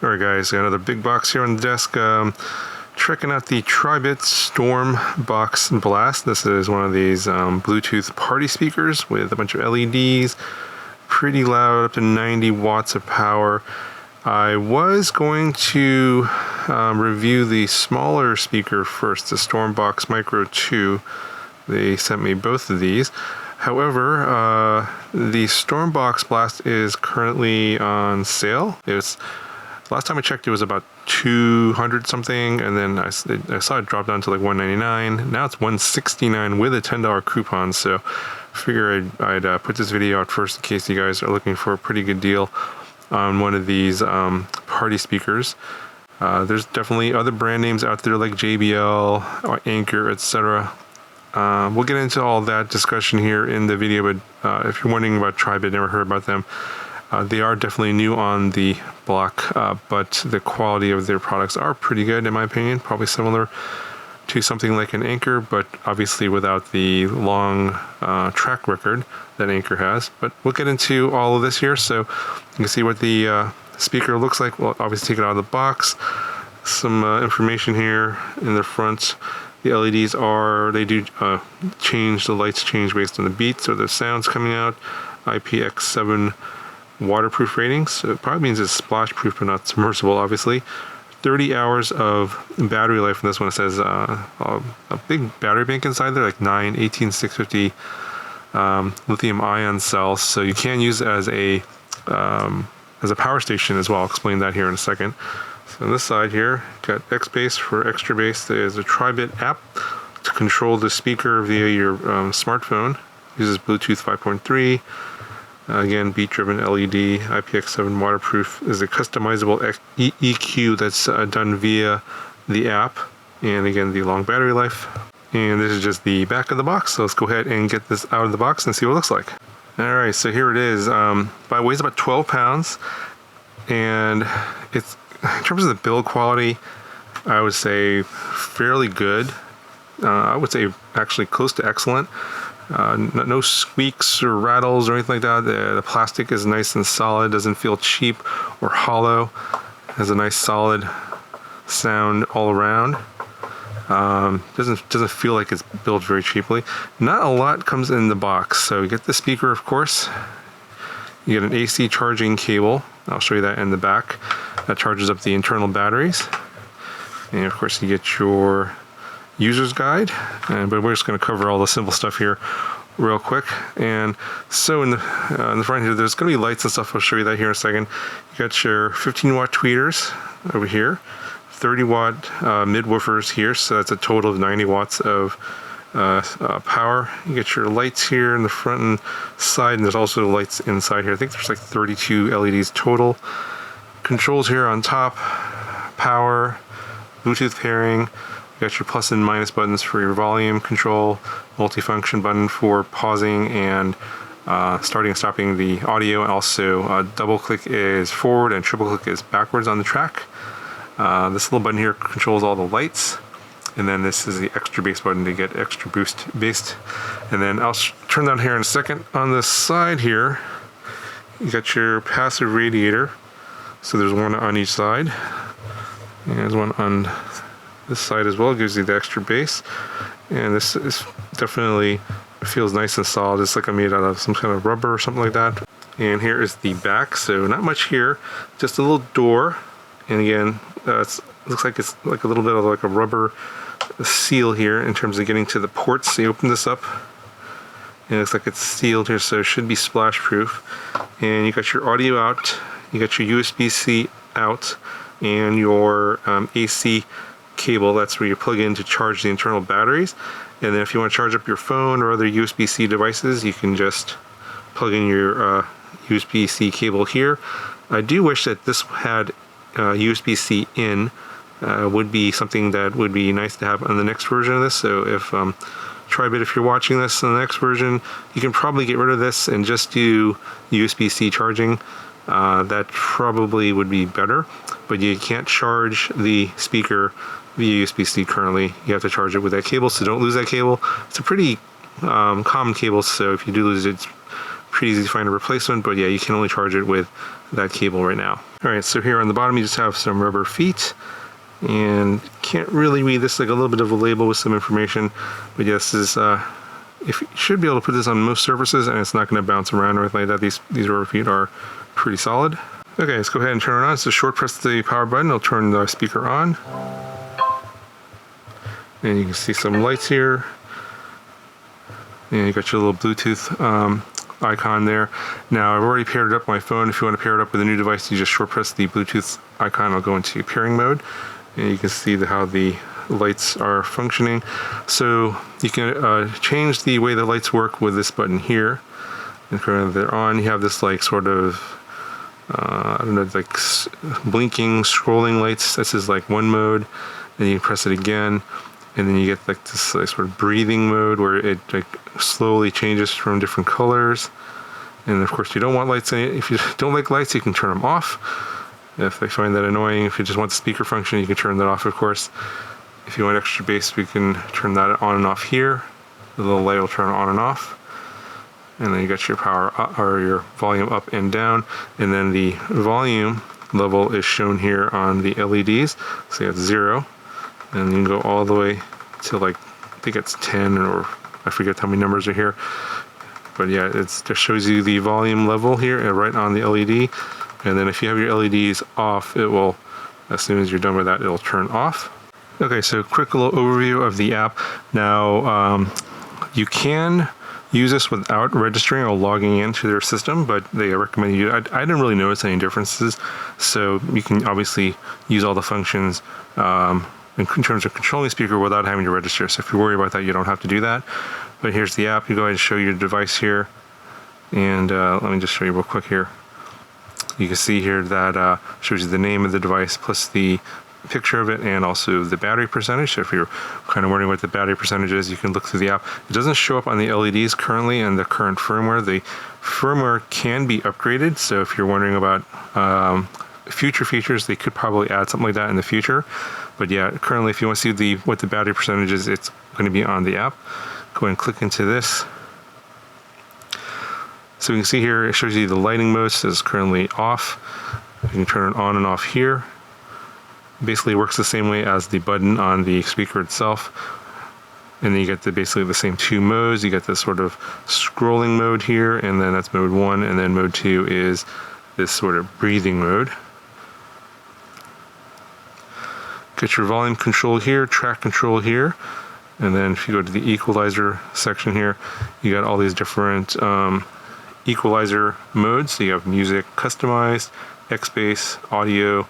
Alright guys, got another big box here on the desk. Checking out the Tribit StormBox Blast. This is one of these Bluetooth party speakers with a bunch of LEDs. Pretty loud, up to 90 watts of power. I was going to review the smaller speaker first, the StormBox Micro 2. They sent me both of these. However, the StormBox Blast is currently on sale. Last time I checked, it was about 200 something, and then I saw it drop down to like 199. Now it's 169 with a $10 coupon. So I figure I'd put this video out first in case you guys are looking for a pretty good deal on one of these party speakers. There's definitely other brand names out there like JBL or Anker, etc. We'll get into all that discussion here in the video, but if you're wondering about Tribit, never heard about them, they are definitely new on the block, but the quality of their products are pretty good in my opinion, probably similar to something like an Anker, but obviously without the long track record that Anker has. But we'll get into all of this here so you can see what the speaker looks like. We'll obviously take it out of the box. Some information here in the front. The LEDs they do change, the lights change based on the beat, so the sound's coming out. IPX7 waterproof ratings, so it probably means it's splash proof but not submersible, obviously. 30 hours of battery life on this one. It says a big battery bank inside there, like 9 18650 lithium ion cells, so you can use it as a power station as well. I'll explain that here in a second. So on this side here, got X bass for extra bass. There's a Tribit app to control the speaker via your smartphone. Uses Bluetooth 5.3. Again, beat-driven LED, IPX7 waterproof. Is a customizable EQ that's done via the app. And again, the long battery life. And this is just the back of the box. So let's go ahead and get this out of the box and see what it looks like. Alright, so here it is. It weighs about 12 pounds. And it's, in terms of the build quality, I would say fairly good. I would say actually close to excellent. No squeaks or rattles or anything like that. The plastic is nice and solid, doesn't feel cheap or hollow. Has a nice solid sound all around. Doesn't feel like it's built very cheaply. Not a lot comes in the box. So you get the speaker, of course. You get an AC charging cable. I'll show you that in the back. That charges up the internal batteries. And of course you get your user's guide, but we're just going to cover all the simple stuff here real quick. And so in the front here, there's going to be lights and stuff. I'll show you that here in a second. You got your 15 watt tweeters over here, 30 watt mid woofers here, so that's a total of 90 watts of power. You get your lights here in the front and side, and there's also lights inside here. I think there's like 32 LEDs total. Controls here on top, power, Bluetooth pairing. You got your plus and minus buttons for your volume control, multifunction button for pausing and starting and stopping the audio, and also double click is forward and triple click is backwards on the track. This little button here controls all the lights, and then this is the extra bass button to get extra boost bass. And then I'll turn down here in a second. On the side here, you got your passive radiator. So there's one on each side. And there's one on this side as well, gives you the extra bass. And this is definitely feels nice and solid. It's like I'm made out of some kind of rubber or something like that. And here is the back, so not much here, just a little door. And again, it looks like it's like a little bit of like a rubber seal here in terms of getting to the ports. So you open this up, and it looks like it's sealed here, so it should be splash proof. And you got your audio out, you got your USB-C out, and your AC cable. That's where you plug in to charge the internal batteries. And then if you want to charge up your phone or other USB-C devices, you can just plug in your USB-C cable here. I do wish that this had USB-C in. Would be something that would be nice to have on the next version of this. So if Tribit, if you're watching this in the next version, you can probably get rid of this and just do USB-C charging. That probably would be better, but you can't charge the speaker via USB-C currently. You have to charge it with that cable, so don't lose that cable. It's a pretty common cable, so if you do lose it, it's pretty easy to find a replacement, but yeah, you can only charge it with that cable right now. All right, so here on the bottom you just have some rubber feet, and can't really read this, like a little bit of a label with some information, but yes, this is if you should be able to put this on most surfaces and it's not going to bounce around or anything like that. These rubber feet are pretty solid. Okay, let's go ahead and turn it on. So short press the power button, it'll turn the speaker on. And you can see some lights here. And you got your little Bluetooth icon there. Now I've already paired it up on my phone. If you want to pair it up with a new device, you just short press the Bluetooth icon. I'll go into pairing mode, and you can see how the lights are functioning. So you can change the way the lights work with this button here. And when they're on, you have this like sort of I don't know, like blinking, scrolling lights. This is like one mode. Then you press it again, and then you get like this like sort of breathing mode where it like slowly changes from different colors. And of course you don't want lights in it. If you don't like lights, you can turn them off if they find that annoying. If you just want the speaker function, you can turn that off, of course. If you want extra bass, we can turn that on and off here. The little light will turn on and off. And then you got your power up, or your volume up and down. And then the volume level is shown here on the LEDs. So you have 0. And you can go all the way to like, I think it's 10, or I forget how many numbers are here. But yeah, it just shows you the volume level here right on the LED. And then if you have your LEDs off, it will, as soon as you're done with that, it'll turn off. Okay, so quick little overview of the app. Now, you can use this without registering or logging into their system, but they recommend you. I didn't really notice any differences. So you can obviously use all the functions in terms of controlling the speaker without having to register. So if you're worried about that, you don't have to do that. But here's the app. You go ahead and show your device here. And let me just show you real quick here. You can see here that shows you the name of the device plus the picture of it, and also the battery percentage. So if you're kind of wondering what the battery percentage is, you can look through the app. It doesn't show up on the LEDs currently in the current firmware. The firmware can be upgraded, so if you're wondering about future features, they could probably add something like that in the future. But yeah, currently if you want to see what the battery percentage is, it's going to be on the app. Go ahead and click into this. So you can see here, it shows you the lighting mode. So it's currently off. You can turn it on and off here. Basically works the same way as the button on the speaker itself. And then you get basically the same 2 modes. You get this sort of scrolling mode here, and then that's mode 1, and then mode 2 is this sort of breathing mode. Get your volume control here, track control here, and then if you go to the equalizer section here, you got all these different equalizer modes. So you have music customized, X-Bass, audio,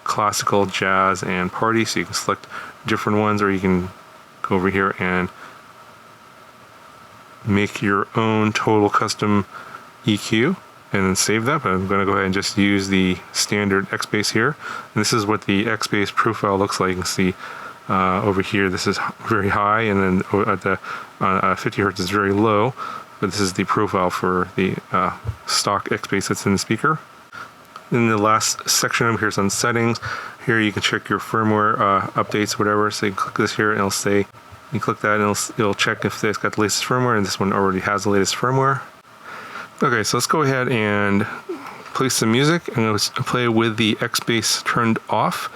classical, jazz, and party. So you can select different ones, or you can go over here and make your own total custom EQ and then save that. But I'm going to go ahead and just use the standard X-Bass here. And this is what the X-Bass profile looks like. You can see over here, this is very high, and then at the 50 hertz is very low. But this is the profile for the stock X-Bass that's in the speaker. In the last section over here is on settings. Here you can check your firmware updates, whatever. So you click this here, and it'll say, you click that, and it'll check if it's got the latest firmware, and this one already has the latest firmware. Okay, so let's go ahead and play some music. I'm going to play with the X-Bass turned off.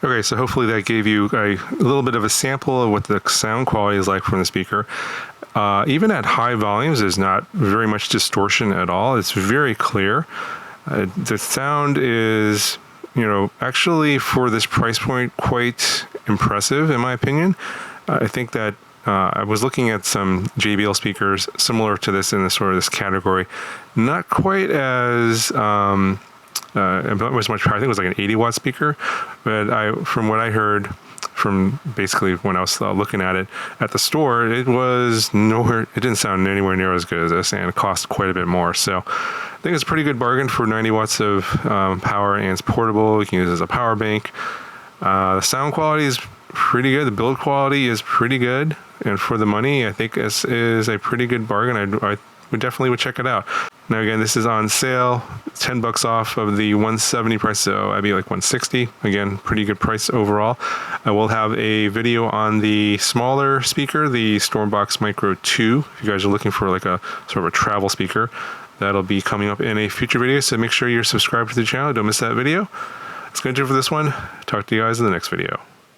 Okay, so hopefully that gave you a little bit of a sample of what the sound quality is like from the speaker. Even at high volumes, there's not very much distortion at all. It's very clear. The sound is, actually for this price point, quite impressive in my opinion. I think that I was looking at some JBL speakers similar to this in this category, not quite as it was much higher. I think it was like an 80-watt speaker, but from what I heard from basically when I was looking at it at the store, it didn't sound anywhere near as good as this, and it cost quite a bit more. So I think it's a pretty good bargain for 90 watts of power, and it's portable. You can use it as a power bank. The sound quality is pretty good. The build quality is pretty good, and for the money, I think this is a pretty good bargain. I would check it out. Now again, this is on sale, $10 off of the 170 price, so I'd be like 160. Again, pretty good price overall. I will have a video on the smaller speaker, the StormBox Micro 2. If you guys are looking for like a sort of a travel speaker, that'll be coming up in a future video. So make sure you're subscribed to the channel. Don't miss that video. That's going to do it for this one. Talk to you guys in the next video.